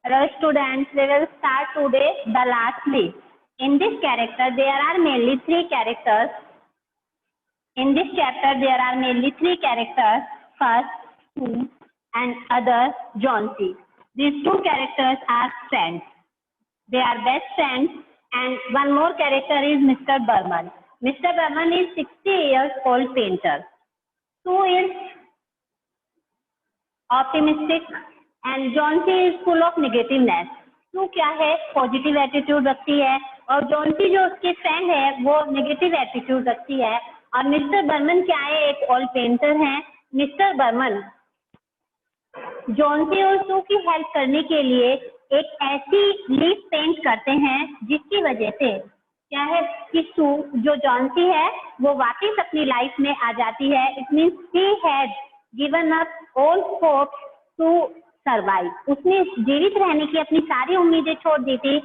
Hello students, we will start today the last list. In this character, there are mainly three characters. In this chapter, there are mainly three characters. First, Sue and other, John C. These two characters are friends. They are best friends, and one more character is Mr. Burman. Mr. Burman is 60 years old painter. Sue is optimistic and Johnsy is full of negativeness. Sue क्या है, positive attitude रखती है, और John C जो उसके friend है वो negative attitude रखती है. और मिस्टर बर्मन क्या है, एक ऑल पेंटर है. मिस्टर बर्मन जॉन सी और सू की हेल्प करने के लिए एक ऐसी लीफ पेंट करते हैं जिसकी वजह से क्या है कि सू जो जॉन सी है वो वापस अपनी लाइफ में आ जाती है. It means he had given up all hope to survive. उसने जीवित रहने की अपनी सारी उम्मीदें छोड़ दी थी.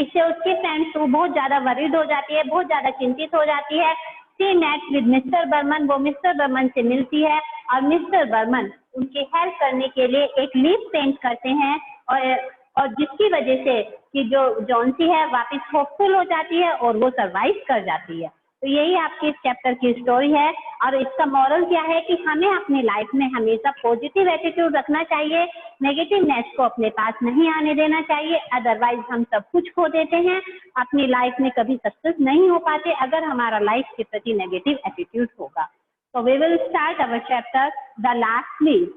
इससे उसके फ्रेंड सू बहुत ज्यादा वरीड हो जाती है, बहुत ज्यादा चिंतित हो जाती है. She met with Mister Behrman. वो मिस्टर बर्मन से मिलती है और मिस्टर बर्मन उनकी हेल्प करने के लिए एक लीफ पेंट करते हैं और जिसकी वजह से कि जो जॉन सी है वापस होपफुल हो जाती है और वो सरवाइव कर जाती है. तो यही आपके इस चैप्टर की स्टोरी है. और इसका मॉरल क्या है कि हमें अपनी लाइफ में हमेशा पॉजिटिव एटीट्यूड रखना चाहिए, नेगेटिवनेस को अपने पास नहीं आने देना चाहिए. अदरवाइज हम सब कुछ खो देते हैं, अपनी लाइफ में कभी सक्सेस नहीं हो पाते अगर हमारा लाइफ के प्रति नेगेटिव एटीट्यूड होगा. तो we will start our chapter the last leaf.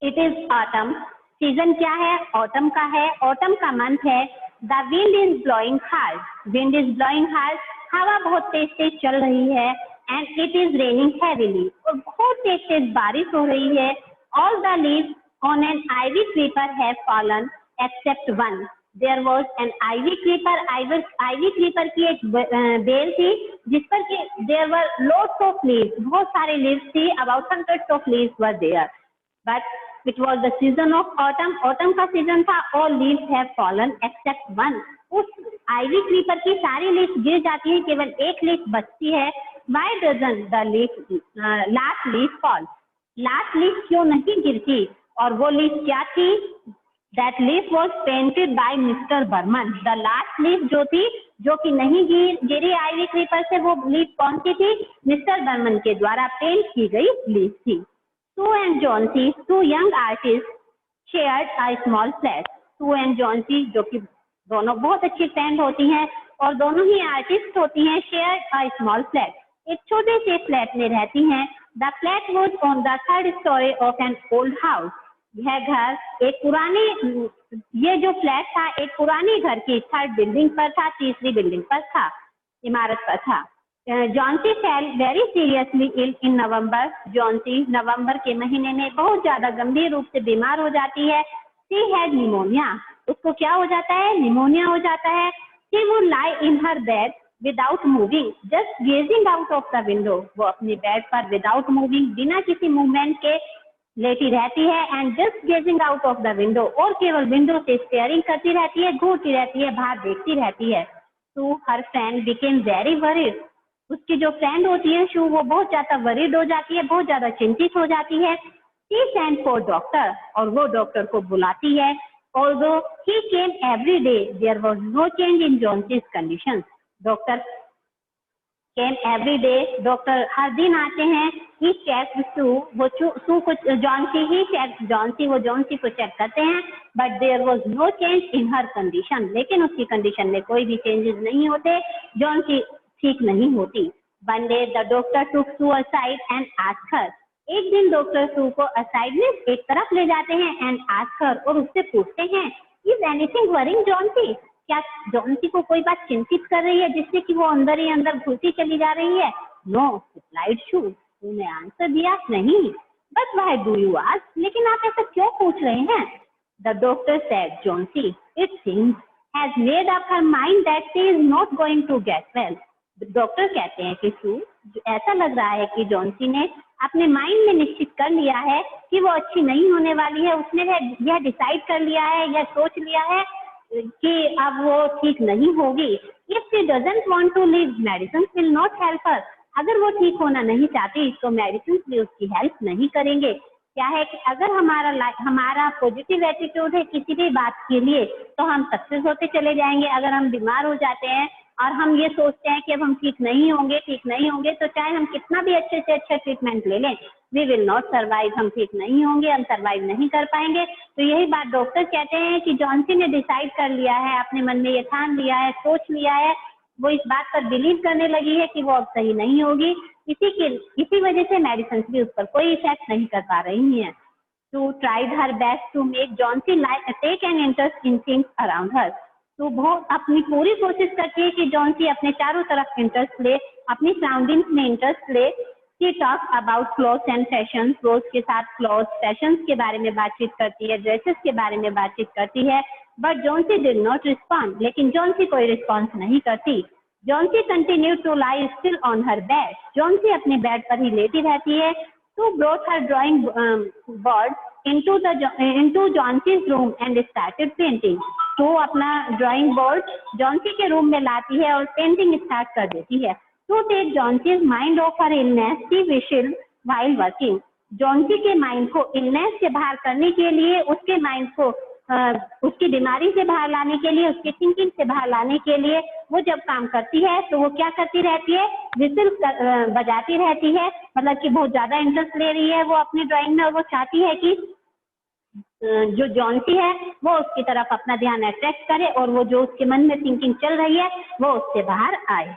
It is autumn. Season क्या है, ऑटम का है. ऑटम का मंथ है. The wind is blowing hard. Wind is blowing hard. हवा बहुत तेज तेज चल रही है. And it is raining heavily. और बहुत तेज तेज बारिश हो रही है. All the leaves on an ivy creeper have fallen except one. There was an ivy creeper. Ivy creeper की एक बेल थी जिस पर कि there were lots of leaves. बहुत सारे लीव्स थी. About 100 of leaves were there. But it was the season of autumn. Autumn का सीजन था. All leaves have fallen except one. उस आइवी क्रीपर की सारी लीफ गिर जाती है, केवल एक लीफ बचती है. Why doesn't the leaf last leaf fall. Last leaf क्यों नहीं गिरती? और वो लीफ क्या थी? That leaf was painted by Mister Behrman. The last leaf जो थी, जो कि नहीं गिरी आइवी क्रीपर से, वो लीफ कौन सी थी? मिस्टर बर्मन के द्वारा पेंट की गई लीफ थी. Sue and Johnsy, two young artist, shared a small flat. Sue and Johnsy जो कि दोनों बहुत अच्छी फ्रेंड होती हैं और दोनों ही आर्टिस्ट होती हैं. शेयर अ स्मॉल फ्लैट. एक छोटे से फ्लैट में रहती हैं. The flat was on the third story of an old house. यह घर एक पुराने, ये जो फ्लैट था एक पुराने घर की थर्ड बिल्डिंग पर था, तीसरी बिल्डिंग पर था, इमारत पर था. Johnsy fell very seriously ill in November. Johnsy नवंबर के महीने में बहुत ज्यादा गंभीर रूप से बीमार हो जाती है. She had pneumonia. उसको क्या हो जाता है? निमोनिया हो जाता है. She would lie in her bed without moving, just gazing out of the window. वो अपने बेड पर विदाउट मूविंग, बिना किसी मूवमेंट के लेटी रहती है. And just gazing out of the window, और केवल विंडो से स्टेयरिंग करती रहती है, घूरती रहती है, बाहर देखती रहती है. तो हर फ्रेंड बिकेम वेरी वरीड. उसकी जो फ्रेंड होती है शू, वो बहुत ज्यादा वरीड हो जाती है, बहुत ज्यादा चिंतित हो जाती है. शी सेंड फॉर डॉक्टर, और वो डॉक्टर को बुलाती है. Although he came every day, there was no change in Johnson's conditions. Doctor came every day. Doctor हर दिन आते हैं. He checked Sue. वो Sue को Johnsy ही checked Johnsy. वो Johnsy को चेक करते हैं. But there was no change in her condition. लेकिन उसकी कंडीशन में कोई भी चेंजेस नहीं होते. Johnsy ठीक नहीं होती. One day the doctor took Sue aside and asked her. एक दिन डॉक्टर सू को असाइड में एक तरफ ले जाते हैं एंड आस्क हर, और उससे पूछते हैं, इज एनीथिंग वरिंग जॉन्सी? क्या जॉन्सी को कोई बात चिंतित कर रही है जिससे कि वो अंदर ही अंदर घुलती चली जा रही है? No replied Sue. उन्हें आंसर दिया, नहीं. But why do you ask? लेकिन आप ऐसा क्यों पूछ रहे हैं? The doctor said, Johnsy it seems has made up her mind that she is not going to get well. Doctor कहते हैं कि शू, ऐसा लग रहा है कि जॉन्सी ने अपने माइंड में निश्चित कर लिया है कि वो अच्छी नहीं होने वाली है. उसने यह डिसाइड कर लिया है, यह सोच लिया है कि अब वो ठीक नहीं होगी. If she doesn't want to live, medicine will not help her. अगर वो ठीक होना नहीं चाहती तो मेडिसिन भी उसकी हेल्प नहीं करेंगे. क्या है कि अगर हमारा पॉजिटिव एटीट्यूड है किसी भी बात के लिए तो हम सक्सेस होते चले जाएंगे। अगर हम बीमार हो जाते हैं और हम ये सोचते हैं कि अब हम ठीक नहीं होंगे, तो चाहे हम कितना भी अच्छे से अच्छा ट्रीटमेंट ले लें, वी विल नॉट सर्वाइव, हम ठीक नहीं होंगे, हम सर्वाइव नहीं कर पाएंगे। तो यही बात डॉक्टर कहते हैं कि जॉनसी ने डिसाइड कर लिया है, अपने मन में ये ठान लिया है, सोच लिया है, वो इस बात पर बिलीव करने लगी है कि वो अब सही नहीं होगी। इसी वजह से मेडिसिन भी उस पर कोई इफेक्ट नहीं कर पा रही हैं। To tried her best to make Johnsy take an interest in things around her. तो वो अपनी पूरी कोशिश करती है कि जॉनसी अपने चारों तरफ इंटरेस्ट ले, अपनी सराउंडिंग्स में इंटरेस्ट ले। She talk about clothes and fashion, clothes के साथ क्लोथ्स, फैशन के बारे में बातचीत करती है, ड्रेसेस के बारे में बातचीत करती है। But Johnsy did not respond, लेकिन जॉनसी कोई रिस्पॉन्स नहीं करती। Johnsy continue to lie still on her bed, Johnsy अपने बेड पर ही लेटी रहती है। To brought her drawing board into Johnsy's room and started painting. तो अपना ड्राइंग बोर्ड जॉनसी के रूम में लाती है और पेंटिंग स्टार्ट कर देती है। To take Johnsy's mind off her illness she wished while working, Johnsy के माइंड को इलनेस से बाहर करने के लिए, उसके माइंड को उसकी बीमारी से बाहर लाने के लिए, उसकी थिंकिंग से बाहर लाने के लिए वो जब काम करती है तो वो क्या करती रहती है, विसिल बजाती रहती है। मतलब कि बहुत ज्यादा इंटरेस्ट ले रही है वो अपनी ड्राइंग में और वो चाहती है कि जो जॉनसी है वो उसकी तरफ अपना ध्यान अट्रैक्ट करे और वो जो उसके मन में थिंकिंग चल रही है वो उससे बाहर आए।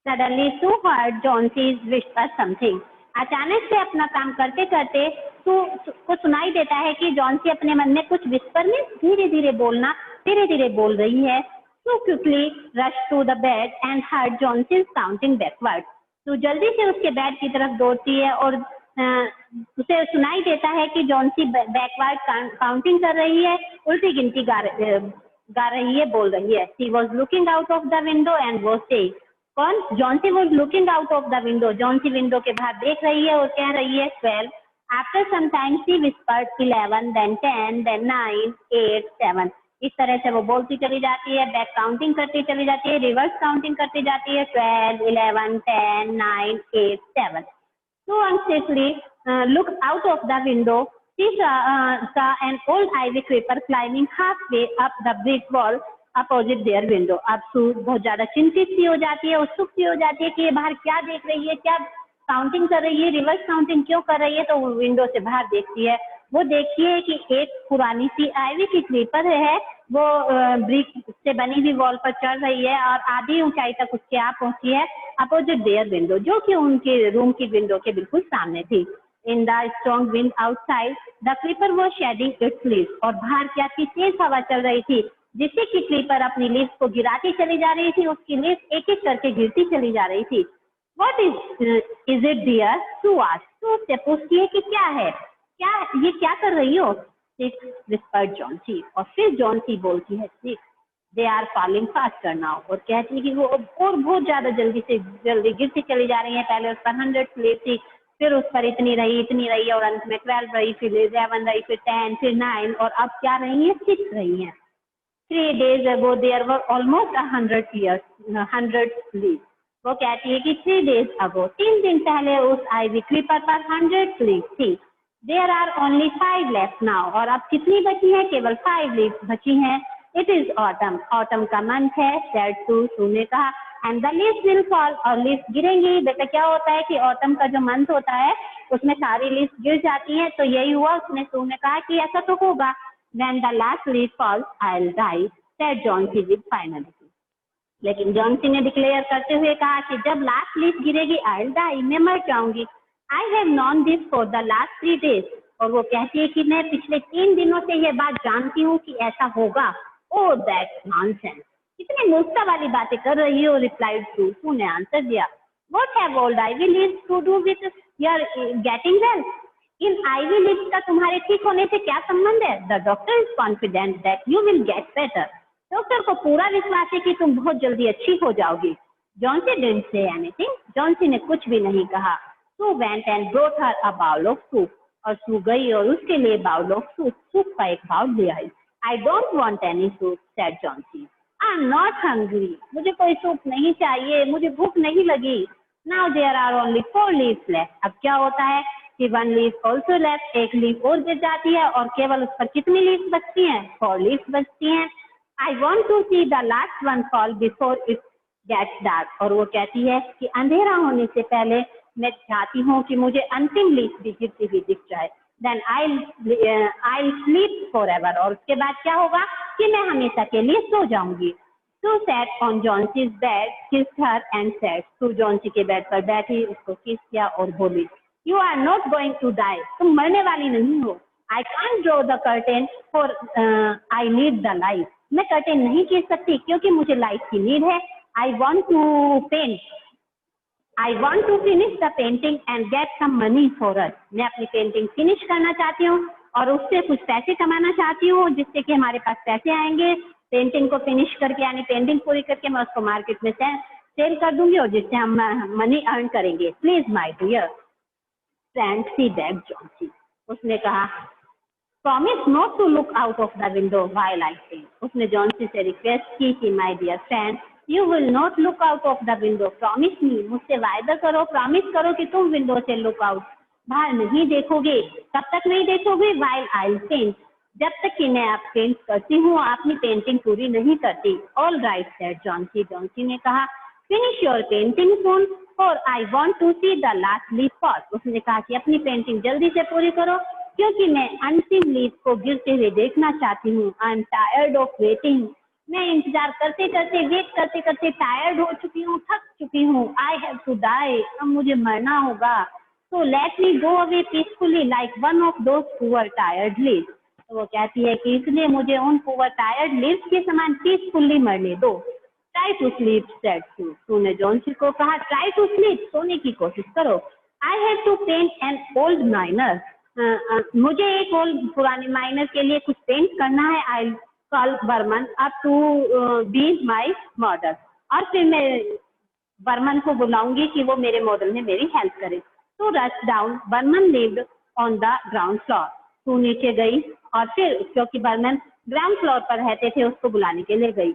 Suddenly Sue heard Johnson's whisper something. अचानक से अपना काम करते करते सू को सुनाई देता है कि जॉनसी अपने मन में कुछ विस्पर में धीरे धीरे बोल रही है। Sue quickly rush to the bed and heard Johnsy's counting backward. तो जल्दी से उसके बेड की तरफ दौड़ती है और उसे सुनाई देता है कि जॉनसी बैकवर्ड काउंटिंग कर रही है, उल्टी गिनती गा रही है, बोल रही है। She was looking out of the window and was saying, कौन? Johnsy was looking out of the window, Johnsy window के बाहर देख रही है और कह रही है 12। After some time she whispered 11, then 10, then 9, 8, 7। इस तरह से वो बोलती चली जाती है, बैक काउंटिंग करती चली जाती है, रिवर्स काउंटिंग करती जाती है, 12, 11, 10, 9, 8, 7। So anxiously looked out of the window, she saw an old ivy creeper climbing halfway up the brick wall opposite their window. अब सू बहुत ज्यादा चिंतित सी हो जाती है, उत्सुक सी हो जाती है कि ये बाहर क्या देख रही है, क्या काउंटिंग कर रही है, रिवर्स काउंटिंग क्यों कर रही है। तो वो विंडो से बाहर देखती है, वो देखती है कि एक पुरानी सी आईवी की क्रीपर है, वो ब्रिक से बनी हुई वॉल पर चढ़ रही है और आधी ऊंचाई तक उसके आप पहुंची है अपोजिट देयर विंडो, जो कि उनके रूम की विंडो के बिल्कुल सामने थी। In the strong wind outside the creeper was shedding its leaves, और बाहर क्या थी, तेज हवा चल रही थी जिससे कि क्रीपर अपनी लीव्स को गिराती चली जा रही थी, उसकी लीव्स एक एक करके गिरती चली जा रही थी। What is it dear, to ask, तो उससे पूछती है कि क्या है, ये क्या कर रही हो। 6 विस्पर्ड जॉनसी, और फिर जॉनसी बोलती है 6, they are falling faster now, और कहती है कि वो और बहुत ज्यादा जल्दी गिरती चली जा रही है। पहले उस पर 100 स्लीव थी, फिर उस पर इतनी रही और अंत में 12 रही, फिर 11 रही, फिर 10, फिर 9, और अब क्या रही है, 6 रही है। 3 days ago there were almost 100 leaves. वो कहती है कि 3 days ago 3 दिन पहले उस आईवी क्रीपर पर 100 leaves थी। There are only 5 left now, और अब कितनी बची है, केवल 5 leaves बची हैं। It is autumn, autumn का मंथ है, said Sue ने कहा, and the leaves will fall, और leaves गिरेंगी। बेटा क्या होता है कि autumn का जो मंथ होता है उसमें सारी leaves गिर जाती हैं, तो यही हुआ। उसने Sue ने कहा कि ऐसा तो होगा। When the last leaf falls, I'll die, said Johnsy with finality. लेकिन जॉनसी ने डिक्लेयर करते हुए कहा कि जब लास्ट लीफ गिरेगी, I'll die, मैं मर जाऊंगी। I have known this for the last 3 days, और वो कहती है कि मैं पिछले 3 दिनों से ये बात जानती हूँ कि ऐसा होगा। Oh, that's nonsense, कितनी मूर्खता वाली बातें कर रही हो, replied Sue. Sue ने आंसर दिया, What have old ivy leaves to do with your getting well? इन आईवी लीव्स का तुम्हारे ठीक होने से क्या संबंध है? The doctor is confident that you will get better, doctor को पूरा विश्वास है कि तुम बहुत जल्दी अच्छी हो जाओगी। Johnsy didn't say anything, Johnsy ने कुछ भी नहीं कहा। Sue went and brought her a bowl of soup, और सू गई और उसके लिए बाउल ऑफ सूप का एक बाउल ले आई। I don't want any soup, said Johnsy. I am not hungry, मुझे कोई सूप नहीं चाहिए, मुझे भूख नहीं लगी। Now there are only 4 leaves left. अब क्या होता है कि 1 leaf also left, एक लीफ और गिर जाती है और केवल उस पर कितनी लीफ बचती हैं? 4 leaves बचती हैं. I want to see the last one fall before it gets dark. और वो कहती है कि अंधेरा होने से पहले मैं चाहती हूँ कि मुझे अंतिम लीफ भी गिरती हुई दिख जाए. Then I'll sleep forever. और उसके बाद क्या होगा कि मैं हमेशा के लिए सो जाऊंगी. Sue sat on Johnson's bed, kissed her and said. Sue Johnson के बेड पर बैठी, उसको किस किया और बोली, You are not going to die. तुम मरने वाली नहीं हो. I can't draw the curtain for I need the light. मैं कर्टेन नहीं खींच सकती क्योंकि मुझे लाइट की नीड है. I want to paint. I want to finish the painting and get some money for us. मैं अपनी पेंटिंग फिनिश करना चाहती हूँ और उससे कुछ पैसे कमाना चाहती हूँ जिससे कि हमारे पास पैसे आएंगे. पेंटिंग को फिनिश करके यानी पेंटिंग पूरी करके मैं उसको मार्केट में सेल कर दूंगी और जिससे हम मनी अर्न करेंगे. Please my dear friend Sue beg Johnsy. उसने कहा promise not to look out of the window while I paint. उसने जॉन्सी से रिक्वेस्ट की कि my dear friend you will not look out of the window. Promise me, मुझसे वायदा करो, promise करो कि तुम विंडो से लुक आउट बाहर नहीं देखोगे. कब तक नहीं देखोगे? While I paint. जब तक कि मैं आप पेंट करती हूँ, अपनी पेंटिंग पूरी नहीं करती. All right said Johnsy. Johnsy ने कहा फिनिश योर पेंटिंग सून और I want to see the last leaf fall. उसने कहा कि अपनी पेंटिंग जल्दी से पूरी करो क्योंकि मैं अंतिम लीफ को गिरते हुए देखना चाहती हूँ. I am tired of waiting. मैं इंतजार करते करते वेट करते करते टायर्ड हो चुकी हूँ, थक चुकी हूँ. I have to die. अब मुझे मरना होगा. So let me go away peacefully like one of those poor tired leaves. तो वो कहती है कि इसलिए मुझे उन पुअर टायर्ड लीव्स के समान पीसफुली मरने दो. ट्राई टू स्लीप सेड सू. सू ने जॉन्सी को कहा ट्राई टू स्लीप, सोने की कोशिश करो. I have to paint an old miner. मुझे एक ओल्ड पुराने माइनर के लिए कुछ पेंट करना है. I call Behrman up to be my model. और फिर मैं बर्मन को बुलाऊंगी कि वो मेरे मॉडल में मेरी हेल्प करे. तो rush down Behrman lived on the ground floor. Sue नीचे गई और फिर क्योंकि बर्मन ग्राउंड फ्लोर पर रहते थे उसको बुलाने के लिए गई.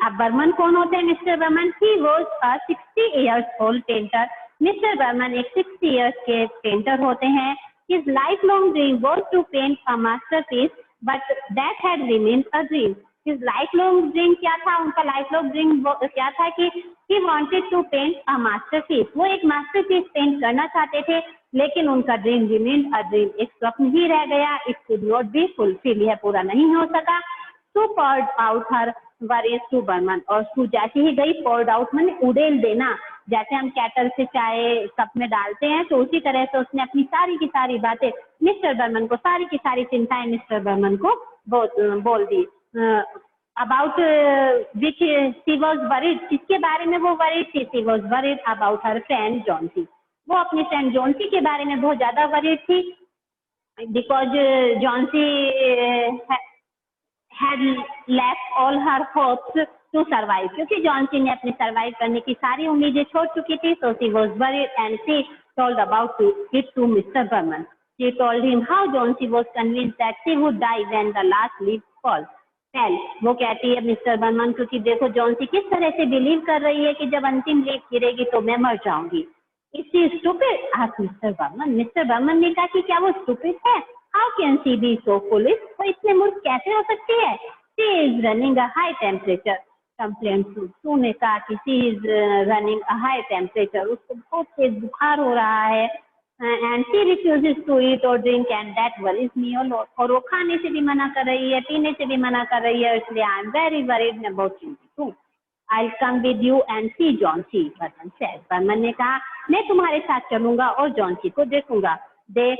अब बर्मन कौन होते हैं? Mister Behrman. He was a 60 years old painter. Mister Behrman एक 60 years के पेंटर होते हैं. His lifelong dream was to paint a masterpiece, but that had remained a dream. His lifelong dream क्या था? उनका lifelong dream क्या था कि he wanted to paint a masterpiece. वो एक masterpiece पेंट करना चाहते थे लेकिन उनका ड्रीम remained a dream. एक स्वप्न ही रह गया. It could not be fulfilled. यह पूरा नहीं हो सका. So poured out her worries to Burman. और सू जैसे ही गई, poured out माने उड़ेल देना. जैसे हम कैटल से चाय कप में डालते हैं तो उसी तरह से उसने अपनी सारी की सारी बातें मिस्टर बर्मन को, सारी की सारी चिंताएं मिस्टर बर्मन को बोल दी. About which she was worried. किसके बारे में वो वरीड थी? She was worried about her friend Johnsy. वो अपनी फ्रेंड जॉन्सी के बारे में बहुत ज्यादा वरीड थी. Because Johnsy had left all her hopes to survive. क्योंकि जॉन्सी ने अपनी सर्वाइव करने की सारी उम्मीदें छोड़ चुकी थी. So she was worried and she told about it to Mr. Burman. She told him how Johnsy was convinced that she would die when the last leaf fell. वो कहती है मिस्टर बर्मन को कि देखो जॉन्सी किस तरह से believe कर रही है कि जब अंतिम लीफ गिरेगी तो मैं मर जाऊंगी. Is she stupid? asked Mr. Burman. Mister Behrman ने कहा कि क्या वो स्टूपिड है? How can she be so foolish? वो इतने मूर्ख कैसे हो सकती है? She is running a high temperature. Complained Sue. Sue ने कहा कि she is running a high temperature. उसको बहुत तेज बुखार हो रहा है. And she refuses to eat or drink and that worries me a lot. और वो खाने से भी मना कर रही है, पीने से भी मना कर रही है. इसलिए I am very worried. मैं बहुत चिंतित हूँ. I'll come with you and see Johnsy. Burman said. Burman ने कहा मैं तुम्हारे साथ चलूंगा और जॉन्सी को देखूंगा. They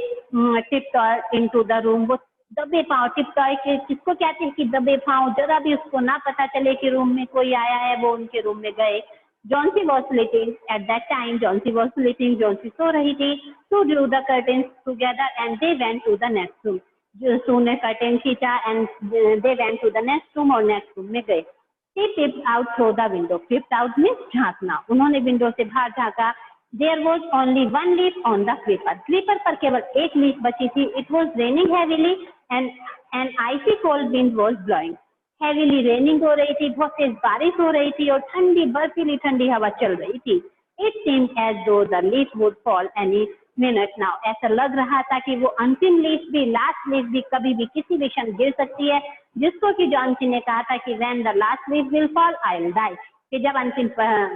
tiptoed into the room. वो दबे पाँव, टिपटॉय के किसको कहते हैं कि दबे पाँव, जरा भी उसको ना पता चले कि रूम में कोई आया है. वो उनके रूम में गए. Johnsy was sleeping at that time. Johnsy was sleeping. Johnsy सो रही थी. Sue drew the curtains together and they went to the next room. Sue ने कर्टेन खींचा and they went to the next room और next room में गए. He peeped out through the window. Peeped out means झांकना. उन्होंने window से बाहर झांका. There was only one leaf on the creeper. Creeper पर केवल एक लीफ बची थी. It was raining heavily and an icy cold wind was blowing. Heavily raining हो रही थी, बहुत तेज बारिश हो रही थी और ठंडी बर्फीली ठंडी हवा चल रही थी. It seemed as though the leaf would fall any minute now. ऐसा लग रहा था कि वो अंतिम लीफ भी, लास्ट लीफ भी कभी भी किसी भी क्षण गिर सकती है, जिसको कि जॉनसी ने कहा था कि when the last leaf will fall, I'll die. कि जब अंतिम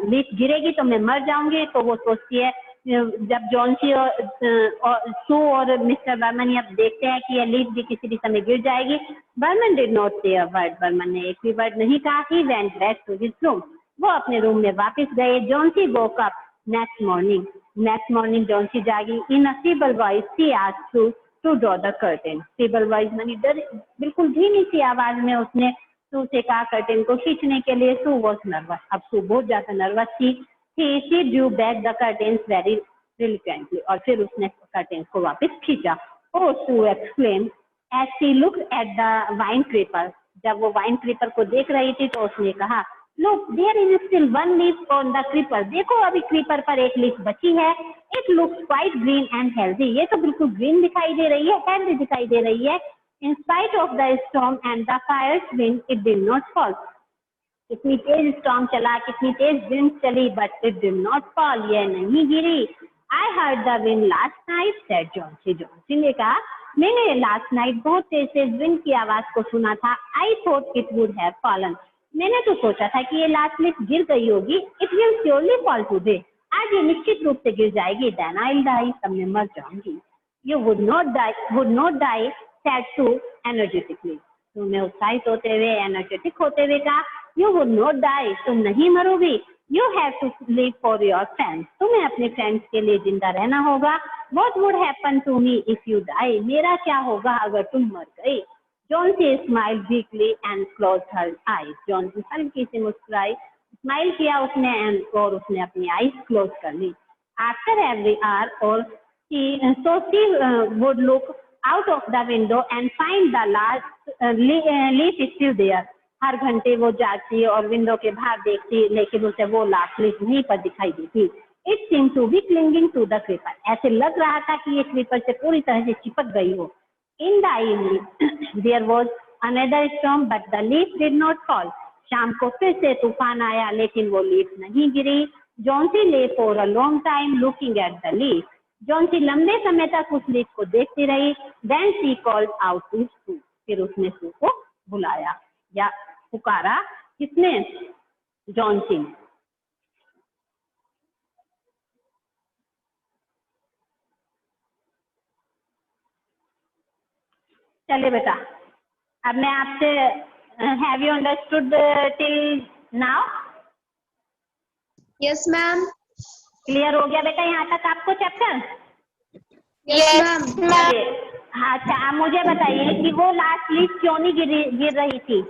लीफ गिरेगी तो मैं मर जाऊंगी। तो वो सोचती है, जब जॉनसी और सू और मिस्टर बर्मन अब देखते हैं कि ये लीफ भी किसी भी समय गिर जाएगी, बर्मन डिड नॉट से अ वर्ड, बर्मन ने एक भी वर्ड नहीं कहा। He went back to his room, वो अपने रूम में वापस गए। Johnsy woke up next morning Johnsy जागी। In a feeble voice she asked Sue to draw the curtain. Feeble voice मानी डर, बिल्कुल धीमी सी आवाज में उसने सू से कहा कर्टेन को खींचने के लिए। सू वॉज नर्वस, अब सू बहुत ज्यादा नर्वस थी। She drew back the curtains very reluctantly, और फिर उसने कर्टेन्स को वापस खींचा। Oh, Sue exclaimed as she looked at the vine creeper. जब वो वाइन क्रीपर को देख रही थी तो उसने कहा, Look, there is still one leaf on the creeper. देखो अभी क्रीपर पर एक लीफ बची है। It looks quite green and healthy. ये तो बिल्कुल ग्रीन दिखाई दे रही है, हेल्दी दिखाई दे रही है। In spite of the storm and the fierce wind, it did not fall. कितनी तेज स्टॉर्म चला, कितनी तेज विंड चली, but it did not fall, ये नहीं गिरी। I heard the wind last night, said Johnsy. Johnsy ने कहा, मैंने लास्ट नाइट बहुत तेज विंड की आवाज को सुना था। I thought it would have fallen, मैंने तो सोचा था कि ये लास्ट लीफ गिर गई होगी। It will surely fall today, आज ये निश्चित रूप से गिर जाएगी। देन आई विल डाई, तब मैं मर जाऊंगी। You would not die, said Sue energetically. तुम्हें उत्साहित होते हुए, एनर्जेटिक होते हुए कहा, You would not die, तुम नहीं मरोगी। You have to live for your friends, तुम्हें अपने फ्रेंड्स के लिए जिंदा रहना होगा। What would happen to me if you die, मेरा क्या होगा अगर तुम मर गई। Jonesy smiled weakly and closed her eyes. Jonesy हल्की सी मुस्कुराई, स्माइल किया उसने और उसने अपनी आईज क्लोज कर ली। After every hour or she would look out of the window and find the last leaf still there. हर घंटे वो जाती और विंडो के बाहर देखती, लेकिन उसे वो लास्ट लीफ वहीं पर दिखाई देती। It seem to be clinging to the creeper, ऐसे लग रहा था कि ये क्रीपर से पूरी तरह से चिपक गई हो। In the evening there was another storm but the leaf did not fall, शाम को फिर से तूफान आया लेकिन वो लीफ नहीं गिरी। Johnsy lay for a long time looking at the leaf, Johnsy लंबे समय तक उस लीफ को देखती रही। Then she called out to Sue, फिर उसने सू को बुलाया या पुकारा। किसने? जॉनसी। चलिए बेटा, अब मैं आपसे, have you understood till now? Yes ma'am. Clear हो गया बेटा यहाँ तक आपको चैप्टर? Yes ma'am. हाँ, अच्छा आप मुझे बताइए कि वो लास्ट लीफ क्यों नहीं गिर रही थी?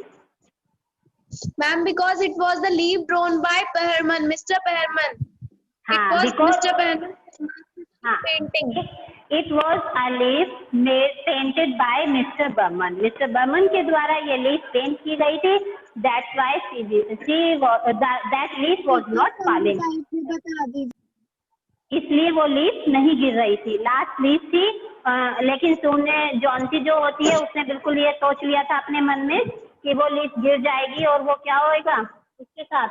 Ma'am, because it was the leaf drawn by Peherman, Mr. Peherman. It was Mr. Peherman's painting. It was a leaf painted by Mr. Burman. Mr. Burman के द्वारा ये leaf paint की गई थी. That's why that leaf was not falling. इसलिए वो leaf नहीं गिर रही थी, लास्ट लीफ थी। लेकिन सुनने जॉनसी जो होती है उसने बिल्कुल ये सोच लिया था अपने मन में कि वो लीफ गिर जाएगी और वो क्या होएगा उसके साथ,